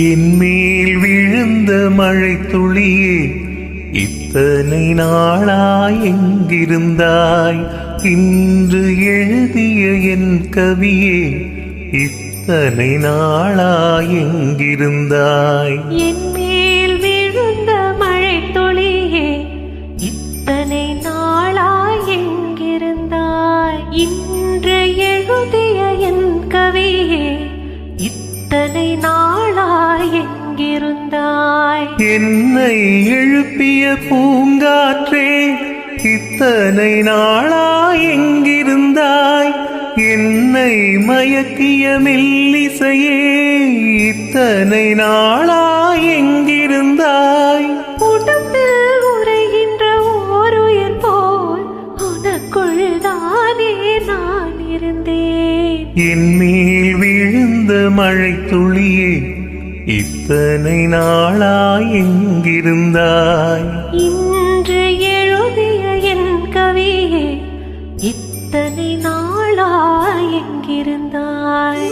என்மேல் விழுந்த மழை துளியே, இத்தனை நாளாய் எங்கிருந்தாய்? இன்று எழுதிய என் கவியே, இத்தனை நாளாய் எங்கிருந்தாய்? என்மேல் விழுந்த மழை துளியே, இத்தனை நாளாய் எங்கிருந்தாய்? இன்று எழுதிய என் கவியே, இத்தனை நாளாய் எங்கிருந்தாய்? என்னை எழுப்பிய பூங்காற்றே, இத்தனை நாளாய் எங்கிருந்தாய்? என்னை மயக்கிய மெல்லிசையே, இத்தனை நாளாய் எங்கிருந்தாய்? உடம்பில் உறைகின்ற ஓருயிர் போல் உனக்குள் தானே நான் இருந்தேன். என்மேல் விழுந்த மழை துளியே, இத்தனை நாளாய் எங்கிருந்தாய்? இன்று எழுதிய என் கவியே, இத்தனை நாளாய் எங்கிருந்தாய்?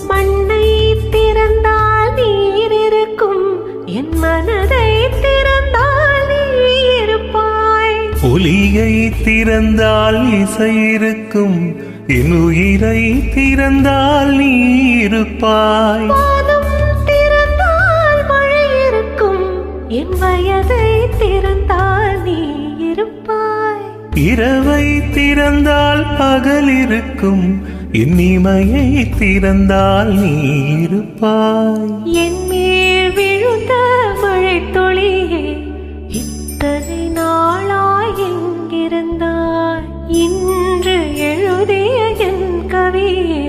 மண்ணை திறந்தால் நீர் இருக்கும், என் மனதை திறந்தால் நீ இருப்பாய். ஒலியை திறந்தால் இசை இருக்கும், என் உயிரை திறந்தால் நீ இருப்பாய். வானம் திறந்தால் மழை இருக்கும், என் வயதை திறந்தால் நீ இருப்பாய். இரவை திறந்தால் பகல் இருக்கும், என் இமையை திறந்தால் நீ இருப்பாய். என் மேல் விழுந்த மழை துளியே, இத்தனை நாளாய் எங்கிருந்தாய்? இன்று எழுதிய என் கவியே,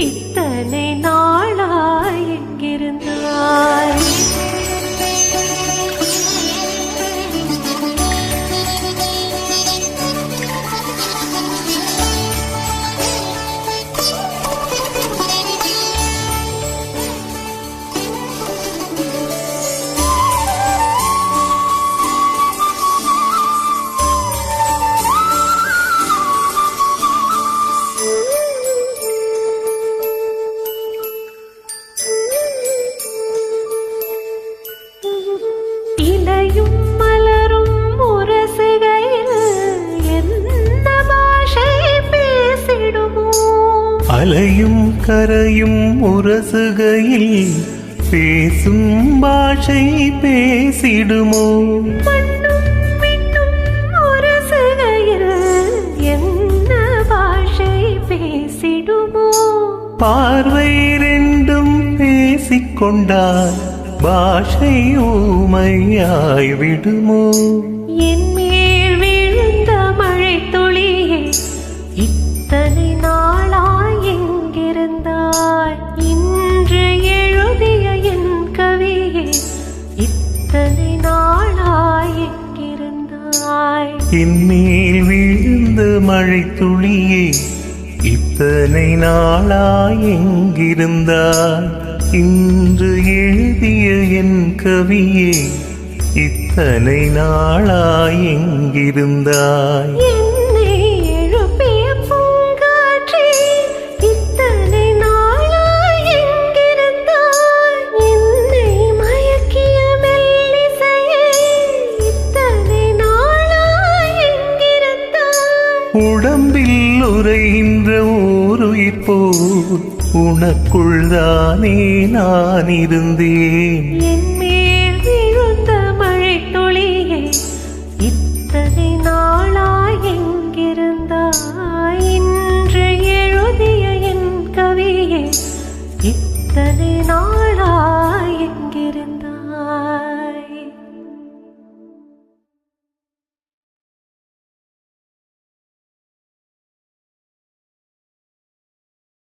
இத்தனை நாளாய் எங்கிருந்தாய்? இலையும் மலரும் உரசுகையில் என்ன பாஷை பேசிடுமோ? அலையும் கரையும் உரசுகையில் பேசும் பாஷை பேசிடுமோ? மண்ணும் விண்ணும் உரசுகையில் என்ன பாஷை பேசிடுமோ? பார்வை ரெண்டும் பேசிக்கொண்டால் பாஷை ஊமையாய் விடுமோ? என் மேல் விழுந்த மழை துளியே, இத்தனை நாளாய் எங்கிருந்தாய்? இன்று எழுதிய என் கவியே, இத்தனை நாளாய் எங்கிருந்தாய்? என்மேல் விழுந்த மழை துளியே, இத்தனை நாளாய் எங்கிருந்தாய்? இன்று எழுதிய என் கவியே, இத்தனை நாளாய் எங்கிருந்தாய்? என்னை எழுப்பிய பூங்காற்றே, இத்தனை நாளாய் எங்கிருந்தாய்? என்னை மயக்கிய மெல்லிசையே, இத்தனை நாளாய் எங்கிருந்தாய்? உடம்பில் உறைகின்ற ஓருயிர் போல் உனக்குள் தானே நான் இருந்தேன். என்